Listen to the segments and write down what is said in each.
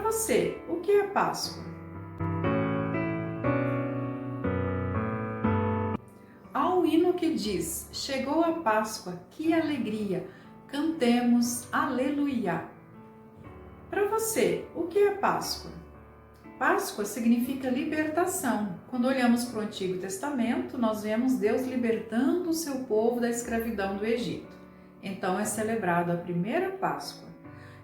você, o que é Páscoa? Há um hino que diz: chegou a Páscoa, que alegria, cantemos aleluia. Para você, o que é Páscoa? Páscoa significa libertação. Quando olhamos para o Antigo Testamento, nós vemos Deus libertando o seu povo da escravidão do Egito. Então é celebrado a primeira Páscoa.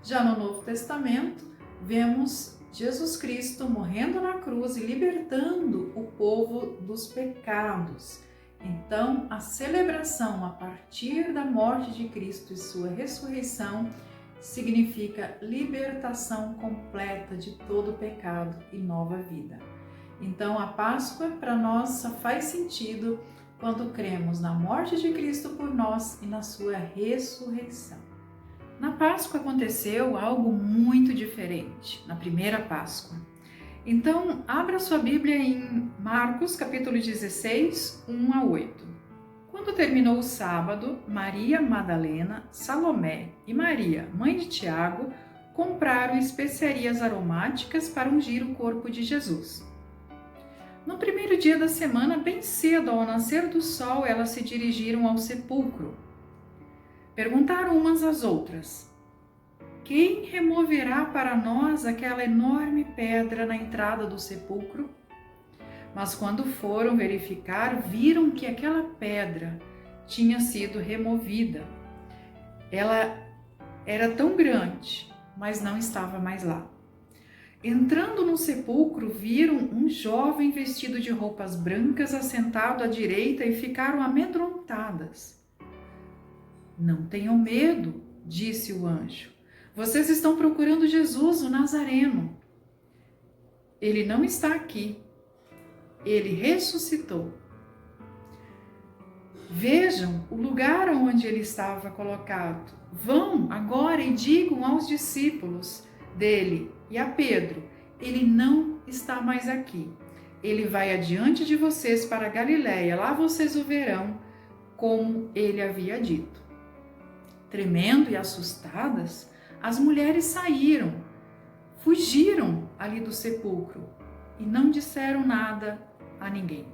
Já no Novo Testamento, vemos Jesus Cristo morrendo na cruz e libertando o povo dos pecados. Então, a celebração a partir da morte de Cristo e sua ressurreição significa libertação completa de todo pecado e nova vida. Então, a Páscoa para nós só faz sentido quando cremos na morte de Cristo por nós e na sua ressurreição. Na Páscoa aconteceu algo muito diferente, na primeira Páscoa. Então, abra sua Bíblia em Marcos, capítulo 16, 1 a 8. Quando terminou o sábado, Maria Madalena, Salomé e Maria, mãe de Tiago, compraram especiarias aromáticas para ungir o corpo de Jesus. No primeiro dia da semana, bem cedo, ao nascer do sol, elas se dirigiram ao sepulcro. Perguntaram umas às outras: quem removerá para nós aquela enorme pedra na entrada do sepulcro? Mas quando foram verificar, viram que aquela pedra tinha sido removida. Ela era tão grande, mas não estava mais lá. Entrando no sepulcro, viram um jovem vestido de roupas brancas assentado à direita e ficaram amedrontadas. Não tenham medo, disse o anjo. Vocês estão procurando Jesus, o Nazareno. Ele não está aqui. Ele ressuscitou. Vejam o lugar onde ele estava colocado. Vão agora e digam aos discípulos dele e a Pedro: ele não está mais aqui. Ele vai adiante de vocês para a Galiléia. Lá vocês o verão, como ele havia dito. Tremendo e assustadas, as mulheres saíram, fugiram ali do sepulcro e não disseram nada a ninguém,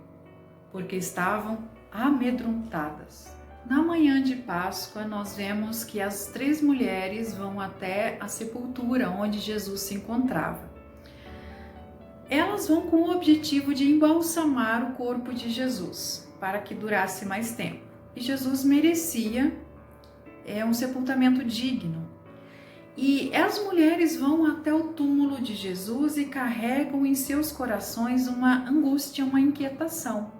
porque estavam amedrontadas. Na manhã de Páscoa, nós vemos que as 3 mulheres vão até a sepultura onde Jesus se encontrava. Elas vão com o objetivo de embalsamar o corpo de Jesus, para que durasse mais tempo. E Jesus merecia um sepultamento digno. E as mulheres vão até o túmulo de Jesus e carregam em seus corações uma angústia, uma inquietação.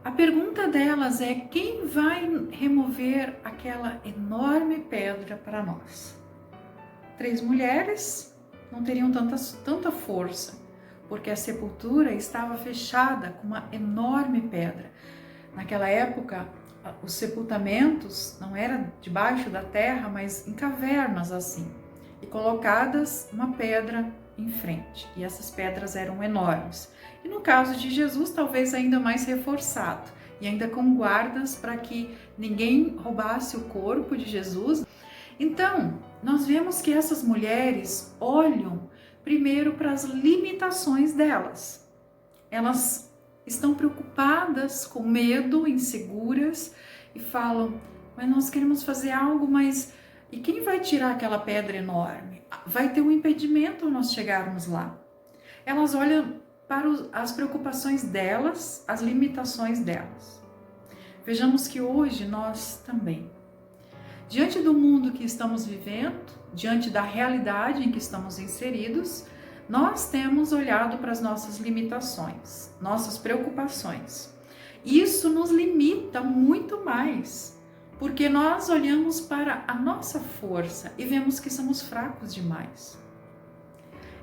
A pergunta delas é: quem vai remover aquela enorme pedra para nós? 3 mulheres não teriam tanta força, porque a sepultura estava fechada com uma enorme pedra. Naquela época, os sepultamentos não eram debaixo da terra, mas em cavernas assim, e colocadas uma pedra em frente, e essas pedras eram enormes. E no caso de Jesus, talvez ainda mais reforçado, e ainda com guardas para que ninguém roubasse o corpo de Jesus. Então, nós vemos que essas mulheres olham primeiro para as limitações delas. Elas estão preocupadas, com medo, inseguras e falam: mas nós queremos fazer algo, mas e quem vai tirar aquela pedra enorme? Vai ter um impedimento ao nós chegarmos lá. Elas olham para as preocupações delas, as limitações delas. Vejamos que hoje nós também, diante do mundo que estamos vivendo, diante da realidade em que estamos inseridos, nós temos olhado para as nossas limitações, nossas preocupações. Isso nos limita muito mais, porque nós olhamos para a nossa força e vemos que somos fracos demais.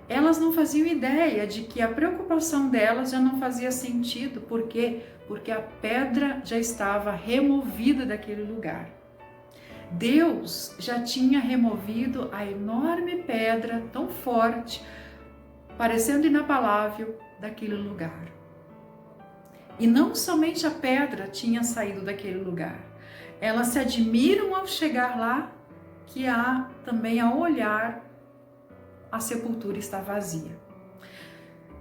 Elas não faziam ideia de que a preocupação delas já não fazia sentido. Por quê? Porque a pedra já estava removida daquele lugar. Deus já tinha removido a enorme pedra tão forte, parecendo inabalável, daquele lugar. E não somente a pedra tinha saído daquele lugar. Elas se admiram ao chegar lá, que há também a olhar a sepultura está vazia.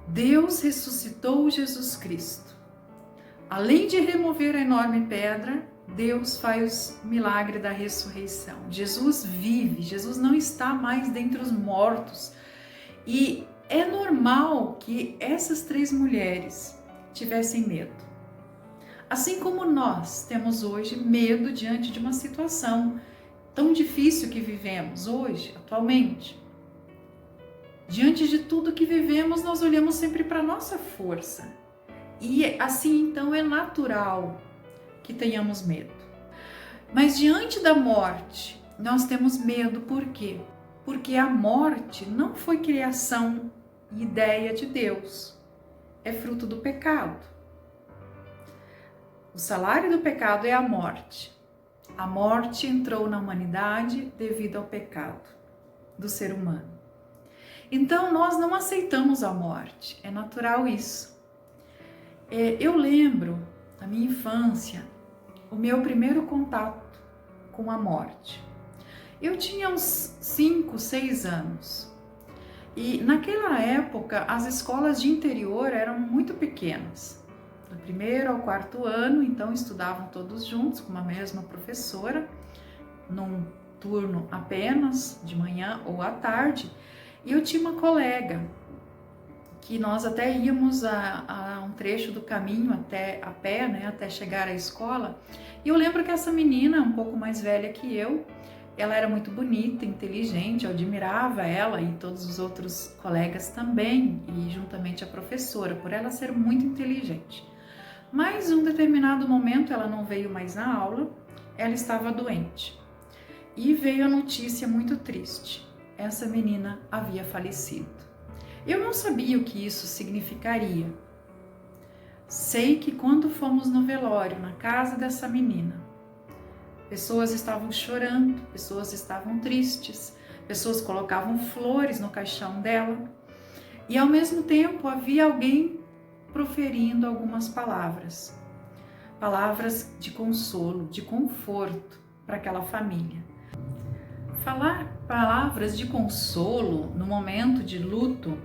Deus ressuscitou Jesus Cristo. Além de remover a enorme pedra, Deus faz o milagre da ressurreição. Jesus vive, Jesus não está mais dentre os mortos. E é normal que essas 3 mulheres tivessem medo. Assim como nós temos hoje medo diante de uma situação tão difícil que vivemos hoje, atualmente. Diante de tudo que vivemos, nós olhamos sempre para a nossa força. E assim, então, é natural que tenhamos medo. Mas diante da morte, nós temos medo por quê? Porque a morte não foi criação e ideia de Deus. É fruto do pecado. O salário do pecado é a morte. A morte entrou na humanidade devido ao pecado do ser humano. Então, nós não aceitamos a morte. É natural isso. Eu lembro, na minha infância, o meu primeiro contato com a morte. Eu tinha uns 5, 6 anos. E naquela época, as escolas de interior eram muito pequenas. Do 1º ao 4º ano, então estudavam todos juntos com uma mesma professora, num turno apenas, de manhã ou à tarde. E eu tinha uma colega, que nós até íamos a um trecho do caminho até a pé, né, até chegar à escola. E eu lembro que essa menina, um pouco mais velha que eu, ela era muito bonita, inteligente, eu admirava ela e todos os outros colegas também, e juntamente a professora, por ela ser muito inteligente. Mas em um determinado momento ela não veio mais na aula, ela estava doente. E veio a notícia muito triste: essa menina havia falecido. Eu não sabia o que isso significaria. Sei que quando fomos no velório, na casa dessa menina, pessoas estavam chorando, pessoas estavam tristes, pessoas colocavam flores no caixão dela e ao mesmo tempo havia alguém proferindo algumas palavras, palavras de consolo, de conforto para aquela família. Falar palavras de consolo no momento de luto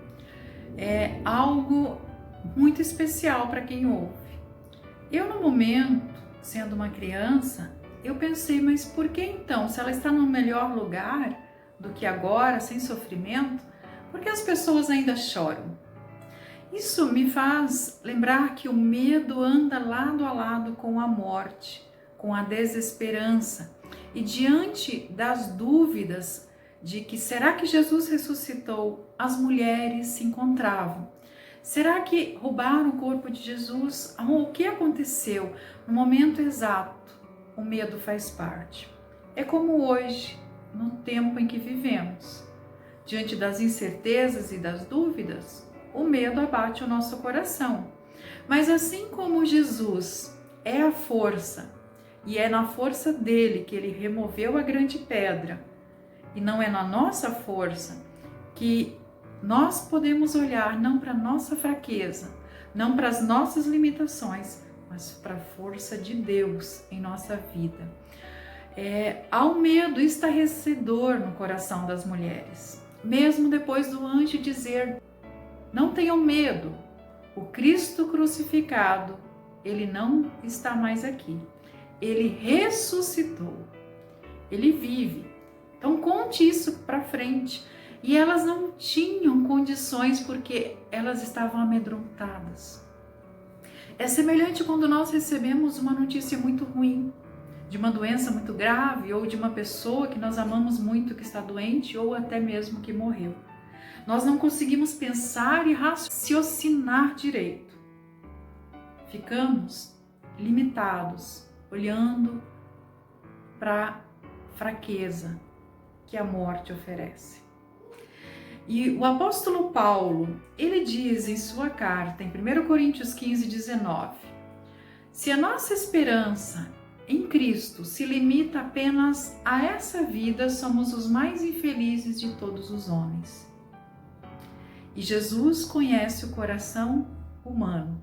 é algo muito especial para quem ouve. Eu, no momento, sendo uma criança, eu pensei, mas por que então, se ela está no melhor lugar do que agora, sem sofrimento, por que as pessoas ainda choram? Isso me faz lembrar que o medo anda lado a lado com a morte, com a desesperança. E diante das dúvidas de que será que Jesus ressuscitou, as mulheres se encontravam. Será que roubaram o corpo de Jesus? O que aconteceu? No momento exato, o medo faz parte. É como hoje, no tempo em que vivemos. Diante das incertezas e das dúvidas, o medo abate o nosso coração. Mas assim como Jesus é a força, e é na força dele que ele removeu a grande pedra, e não é na nossa força que nós podemos olhar não para a nossa fraqueza, não para as nossas limitações, mas para a força de Deus em nossa vida. Há um medo estarrecedor no coração das mulheres, mesmo depois do anjo dizer: não tenham medo, o Cristo crucificado, ele não está mais aqui, ele ressuscitou, ele vive. Então conte isso para frente. E elas não tinham condições porque elas estavam amedrontadas. É semelhante quando nós recebemos uma notícia muito ruim, de uma doença muito grave ou de uma pessoa que nós amamos muito que está doente ou até mesmo que morreu. Nós não conseguimos pensar e raciocinar direito. Ficamos limitados, olhando para a fraqueza que a morte oferece. E o apóstolo Paulo, ele diz em sua carta, em 1 Coríntios 15, 19, se a nossa esperança em Cristo se limita apenas a essa vida, somos os mais infelizes de todos os homens. E Jesus conhece o coração humano.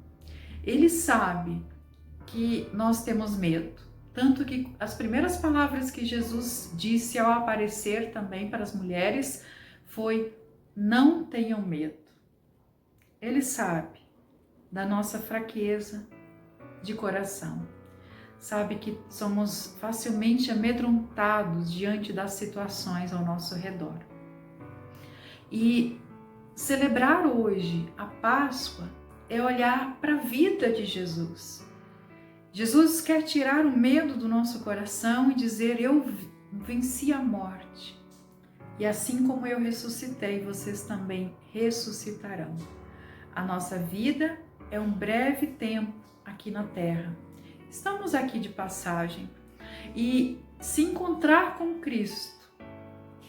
Ele sabe que nós temos medo. Tanto que as primeiras palavras que Jesus disse ao aparecer também para as mulheres foi: não tenham medo. Ele sabe da nossa fraqueza de coração. Sabe que somos facilmente amedrontados diante das situações ao nosso redor. E celebrar hoje a Páscoa é olhar para a vida de Jesus. Jesus quer tirar o medo do nosso coração e dizer: eu venci a morte. E assim como eu ressuscitei, vocês também ressuscitarão. A nossa vida é um breve tempo aqui na Terra. Estamos aqui de passagem. E se encontrar com Cristo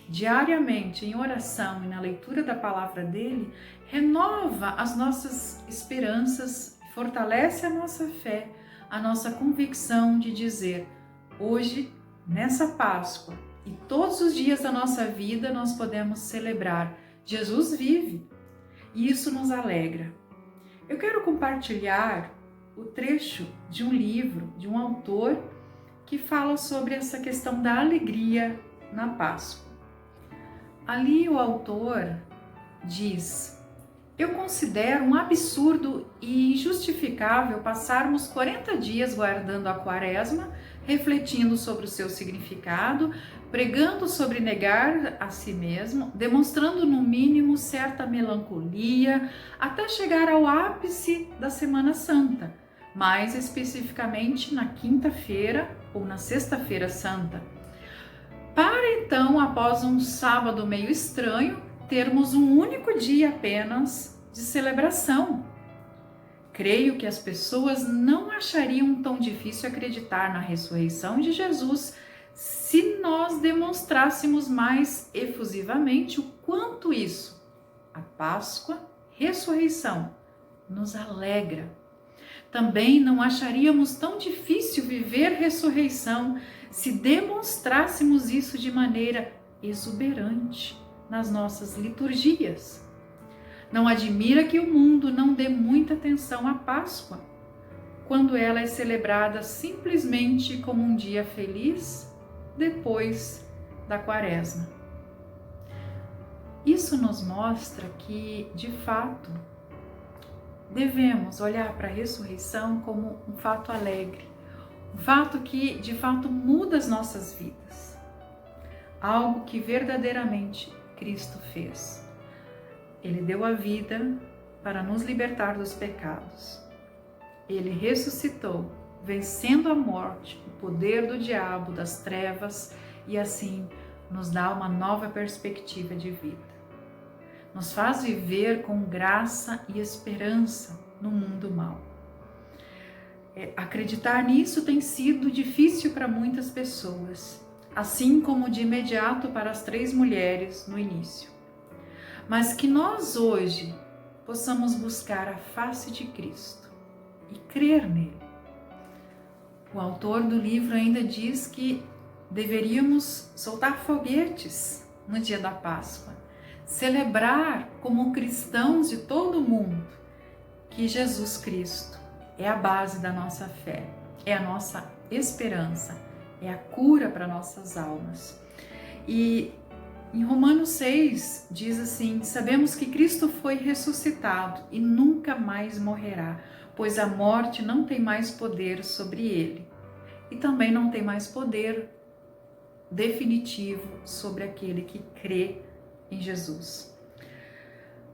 diariamente em oração e na leitura da palavra dele, renova as nossas esperanças, fortalece a nossa fé, a nossa convicção de dizer: hoje, nessa Páscoa e todos os dias da nossa vida, nós podemos celebrar. Jesus vive e isso nos alegra. Eu quero compartilhar o trecho de um livro, de um autor que fala sobre essa questão da alegria na Páscoa. Ali o autor diz: eu considero um absurdo e injustificável passarmos 40 dias guardando a Quaresma, refletindo sobre o seu significado, pregando sobre negar a si mesmo, demonstrando no mínimo certa melancolia, até chegar ao ápice da Semana Santa, mais especificamente na quinta-feira ou na sexta-feira santa. Para então, após um sábado meio estranho, termos um único dia apenas de celebração. Creio que as pessoas não achariam tão difícil acreditar na ressurreição de Jesus se nós demonstrássemos mais efusivamente o quanto isso, a Páscoa, ressurreição, nos alegra. Também não acharíamos tão difícil viver ressurreição se demonstrássemos isso de maneira exuberante nas nossas liturgias. Não admira que o mundo não dê muita atenção à Páscoa, quando ela é celebrada simplesmente como um dia feliz depois da Quaresma. Isso nos mostra que, de fato, devemos olhar para a ressurreição como um fato alegre, um fato que, de fato, muda as nossas vidas. Algo que verdadeiramente Cristo fez. Ele deu a vida para nos libertar dos pecados. Ele ressuscitou, vencendo a morte, o poder do diabo, das trevas, e assim nos dá uma nova perspectiva de vida. Nos faz viver com graça e esperança no mundo mau. Acreditar nisso tem sido difícil para muitas pessoas, assim como de imediato para as 3 mulheres no início. Mas que nós hoje possamos buscar a face de Cristo e crer nele. O autor do livro ainda diz que deveríamos soltar foguetes no dia da Páscoa, celebrar como cristãos de todo o mundo que Jesus Cristo é a base da nossa fé, é a nossa esperança, é a cura para nossas almas. E em Romanos 6 diz assim: sabemos que Cristo foi ressuscitado e nunca mais morrerá, pois a morte não tem mais poder sobre ele e também não tem mais poder definitivo sobre aquele que crê em Jesus.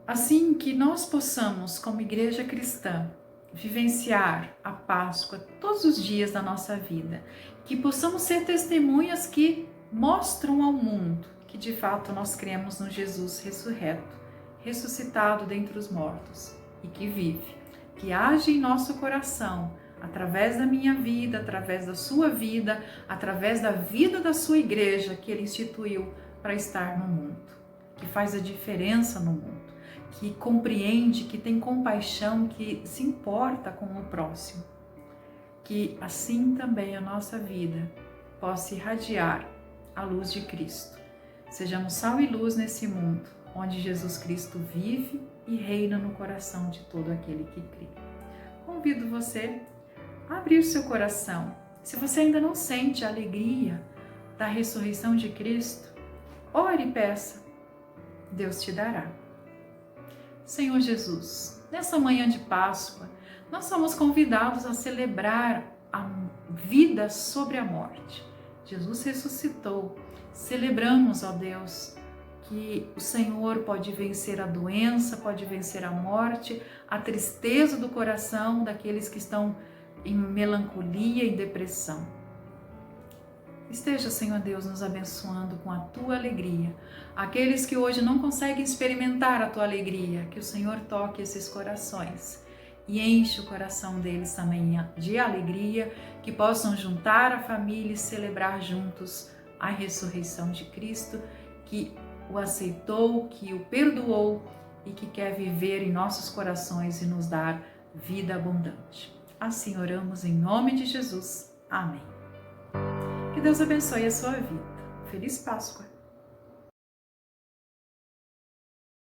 Assim que nós possamos, como igreja cristã, vivenciar a Páscoa todos os dias da nossa vida, que possamos ser testemunhas que mostram ao mundo que de fato nós cremos no Jesus ressurreto, ressuscitado dentre os mortos e que vive, que age em nosso coração, através da minha vida, através da sua vida, através da vida da sua igreja que ele instituiu para estar no mundo, que faz a diferença no mundo, que compreende, que tem compaixão, que se importa com o próximo. Que assim também a nossa vida possa irradiar a luz de Cristo. Sejamos sal e luz nesse mundo, onde Jesus Cristo vive e reina no coração de todo aquele que crê. Convido você a abrir seu coração. Se você ainda não sente a alegria da ressurreição de Cristo, ore e peça. Deus te dará. Senhor Jesus, nessa manhã de Páscoa, nós somos convidados a celebrar a vida sobre a morte. Jesus ressuscitou. Celebramos, ó Deus, que o Senhor pode vencer a doença, pode vencer a morte, a tristeza do coração daqueles que estão em melancolia e depressão. Esteja, Senhor Deus, nos abençoando com a Tua alegria. Aqueles que hoje não conseguem experimentar a Tua alegria, que o Senhor toque esses corações e enche o coração deles também de alegria, que possam juntar a família e celebrar juntos a ressurreição de Cristo, que o aceitou, que o perdoou e que quer viver em nossos corações e nos dar vida abundante. Assim oramos em nome de Jesus. Amém. Que Deus abençoe a sua vida. Feliz Páscoa!